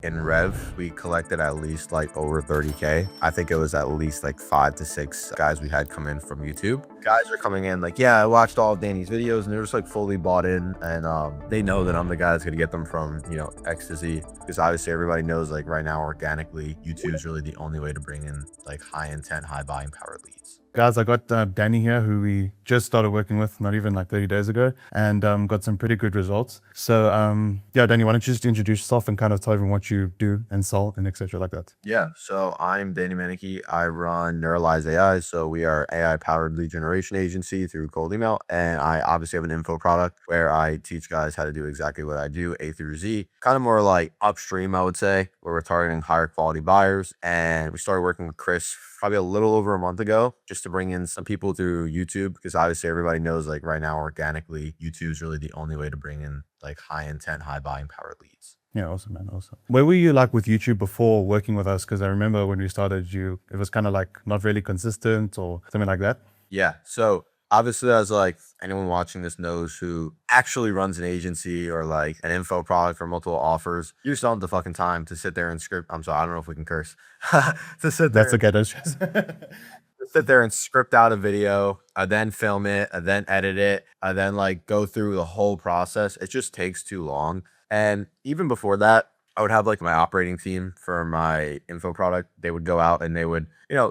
In Rev, we collected at least like over 30K. I think it was at least like 5 to 6 guys we had come in from YouTube. Guys are coming in like, yeah, I watched all of Danny's videos and they're just like fully bought in. And they know that I'm the guy that's gonna get them from, X to Z. Because obviously everybody knows like right now organically, YouTube is really the only way to bring in like high intent, high buying power leads. Guys, I got Danny here, who we just started working with not even like 30 days ago, and got some pretty good results. So yeah, Danny, why don't you just introduce yourself and kind of tell everyone what you do and sell and etc. like that. Yeah, so I'm Danny Manicky. I run Neuralize AI. So we are AI powered lead generation agency through cold email. And I obviously have an info product where I teach guys how to do exactly what I do, A through Z, kind of more like upstream, I would say, where we're targeting higher quality buyers. And we started working with Chris probably a little over a month ago, just to bring in some people through YouTube, because obviously everybody knows like right now organically, YouTube is really the only way to bring in like high intent, high buying power leads. Yeah, awesome, man. Awesome. Where were you like with YouTube before working with us? Because I remember when we started, it was kind of like not really consistent or something like that. Yeah. So obviously, as like anyone watching this knows who actually runs an agency or like an info product or multiple offers, you just don't have the fucking time to sit there and script. I'm sorry, I don't know if we can curse. To sit there. That's okay. Don't stress. Sit there and script out a video, then film it, then edit it, then like go through the whole process. It just takes too long. And even before that, I would have like my operating team for my info product. They would go out and they would,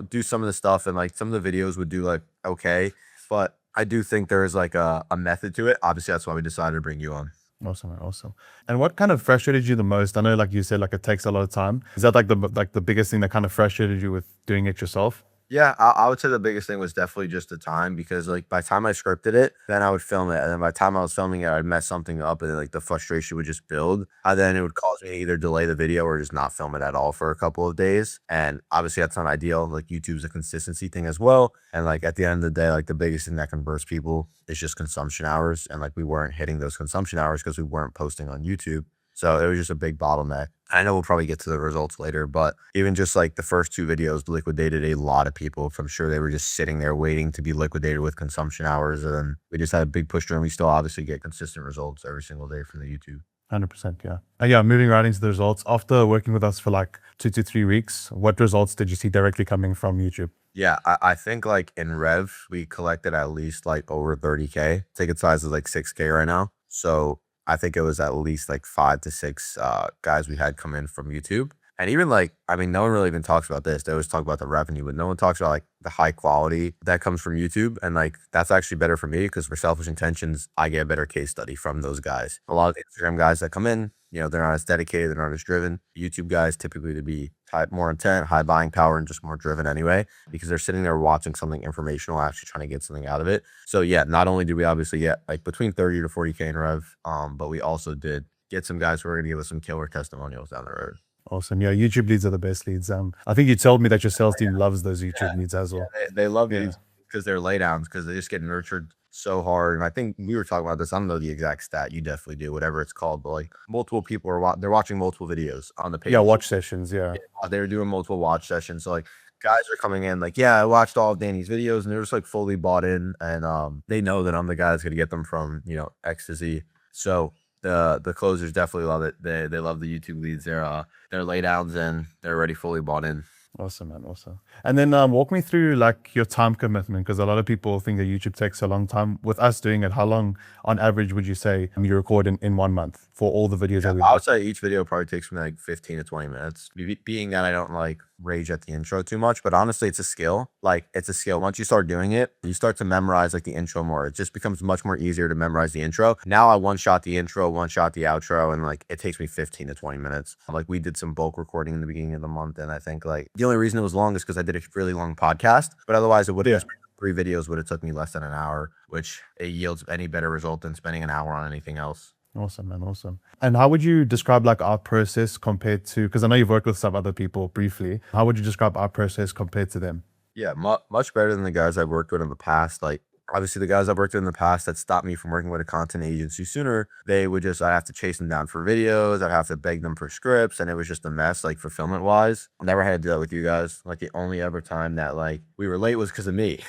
do some of the stuff, and like some of the videos would do like okay. But I do think there is like a method to it. Obviously, that's why we decided to bring you on. Awesome, man, awesome. And what kind of frustrated you the most? I know, like you said, like it takes a lot of time. Is that like the biggest thing that kind of frustrated you with doing it yourself? Yeah, I would say the biggest thing was definitely just the time, because like by the time I scripted it, then I would film it. And then by the time I was filming it, I'd mess something up and then like the frustration would just build. And then it would cause me to either delay the video or just not film it at all for a couple of days. And obviously that's not ideal. Like YouTube's a consistency thing as well. And like at the end of the day, like the biggest thing that converts people is just consumption hours. And like we weren't hitting those consumption hours because we weren't posting on YouTube. So it was just a big bottleneck. I know we'll probably get to the results later, but even just like the first 2 videos liquidated a lot of people. I'm sure they were just sitting there waiting to be liquidated with consumption hours. And then we just had a big push through, and we still obviously get consistent results every single day from the YouTube. 100%, yeah. Yeah, moving right into the results. After working with us for like 2 to 3 weeks, what results did you see directly coming from YouTube? Yeah, I think like in Rev, we collected at least like over 30K. Ticket size is like 6K right now. So I think it was at least like 5 to 6 guys we had come in from YouTube. And even like, I mean, no one really even talks about this. They always talk about the revenue, but no one talks about like the high quality that comes from YouTube. And like, that's actually better for me, because for selfish intentions, I get a better case study from those guys. A lot of the Instagram guys that come in, they're not as dedicated, they're not as driven. YouTube guys typically to be more intent, high buying power, and just more driven anyway, because they're sitting there watching something informational, actually trying to get something out of it. So yeah, not only did we obviously get like between 30 to 40K in Rev, but we also did get some guys who are going to give us some killer testimonials down the road. Awesome. Yeah, YouTube leads are the best leads. I think you told me that your sales team loves those YouTube leads as well. Yeah, they love these because they're laydowns, because they just get nurtured so hard. And I think we were talking about this. I don't know the exact stat. You definitely do, whatever it's called. But like multiple people are they're watching multiple videos on the page. Yeah, watch sessions. Yeah. They're doing multiple watch sessions. So like guys are coming in like, yeah, I watched all of Danny's videos, and they're just like fully bought in. And they know that I'm the guy that's gonna get them from X to Z. So the closers definitely love it. They love the YouTube leads. They're laydowns, and they're already fully bought in. Awesome, man. Awesome. And then walk me through like your time commitment, because a lot of people think that YouTube takes a long time. With us doing it, how long on average would you say you record in 1 month for all the videos that we I would say each video probably takes me like 15 to 20 minutes. Being that I don't like rage at the intro too much, but honestly, it's a skill. Like it's a skill. Once you start doing it, you start to memorize like the intro more. It just becomes much more easier to memorize the intro. Now I one-shot the intro, one-shot the outro, and like it takes me 15 to 20 minutes. Like we did some bulk recording in the beginning of the month, and I think like the only reason it was long is because I did a really long podcast, but otherwise it would have 3 videos would have took me less than an hour, which it yields any better result than spending an hour on anything else. Awesome, man. Awesome. And how would you describe like our process compared to, because I know you've worked with some other people briefly, how would you describe our process compared to them? Yeah, much better than the guys I've worked with in the past. Like obviously the guys I've worked with in the past that stopped me from working with a content agency sooner, I'd have to chase them down for videos. I'd have to beg them for scripts, and it was just a mess, like fulfillment wise. Never had to do that with you guys. Like the only ever time that like we were late was because of me.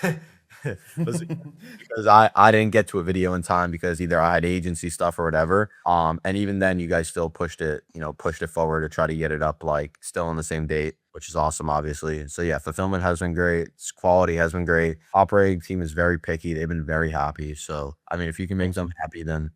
Was because I didn't get to a video in time because either I had agency stuff or whatever. And even then, you guys still pushed it, pushed it forward to try to get it up like still on the same date, which is awesome, obviously. So yeah, fulfillment has been great. Quality has been great. Operating team is very picky. They've been very happy. So I mean, if you can make them happy, then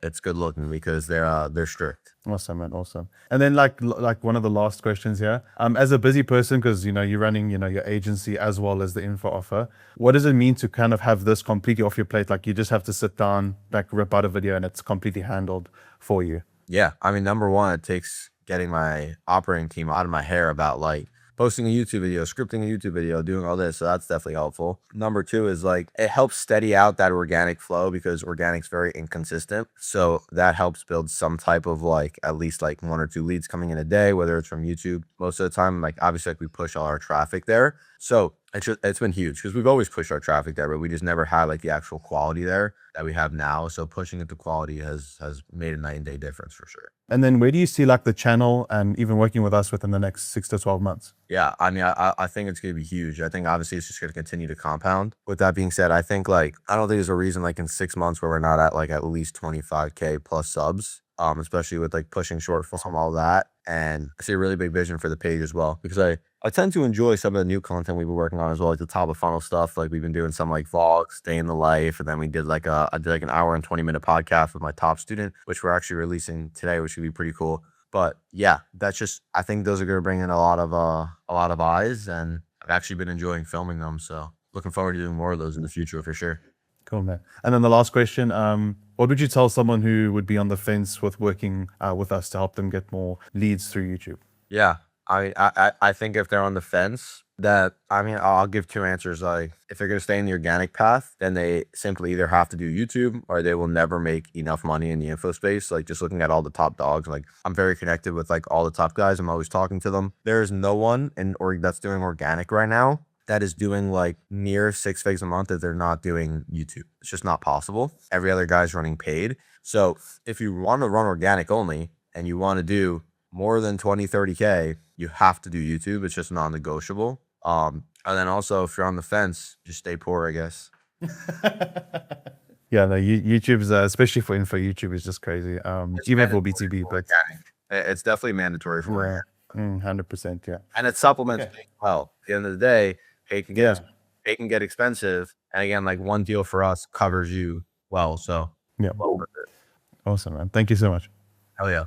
it's good looking because they're strict. Awesome, man. Awesome. And then like one of the last questions here. As a busy person, because you're running, your agency as well as the info offer, what does it mean to kind of have this completely off your plate? Like you just have to sit down, like rip out a video and it's completely handled for you. Yeah, I mean, number one, it takes getting my operating team out of my hair about like posting a YouTube video, scripting a YouTube video, doing all this. So that's definitely helpful. Number two is like it helps steady out that organic flow because organic's very inconsistent. So that helps build some type of like at least like 1 or 2 leads coming in a day, whether it's from YouTube. Most of the time, like obviously like we push all our traffic there. So it's been huge because we've always pushed our traffic there, but we just never had like the actual quality there that we have now. So pushing it to quality has made a night and day difference for sure. And then where do you see like the channel and even working with us within the next 6 to 12 months? Yeah, I mean, I think it's going to be huge. I think obviously it's just going to continue to compound. With that being said, I think like, I don't think there's a reason like in 6 months where we're not at like at least 25K plus subs, especially with like pushing short form, all that. And I see a really big vision for the page as well because I tend to enjoy some of the new content we've been working on as well, like the top of funnel stuff. Like we've been doing some like vlogs, day in the life, and then we did like I did like an hour and 20-minute podcast with my top student, which we're actually releasing today, which would be pretty cool. But yeah, I think those are going to bring in a lot of eyes, and I've actually been enjoying filming them. So looking forward to doing more of those in the future for sure. Cool, man. And then the last question, what would you tell someone who would be on the fence with working with us to help them get more leads through YouTube? Yeah, I think if they're on the fence, I'll give 2 answers. Like if they're gonna stay in the organic path, then they simply either have to do YouTube or they will never make enough money in the info space. Like just looking at all the top dogs, like I'm very connected with like all the top guys. I'm always talking to them. There's no one that's doing organic right now that is doing like near 6 figures a month if they're not doing YouTube. It's just not possible. Every other guy's running paid. So if you want to run organic only and you want to do more than 20, 30K, you have to do YouTube. It's just non-negotiable. And then also if you're on the fence, just stay poor, I guess. Yeah, no, YouTube's especially for info, YouTube is just crazy. Even for B2B, but it's definitely mandatory for yeah, 100%. Yeah, and it supplements well. At the end of the day, it can get expensive, and again, like one deal for us covers you well. So yeah, well worth it. Awesome, man. Thank you so much. Hell yeah.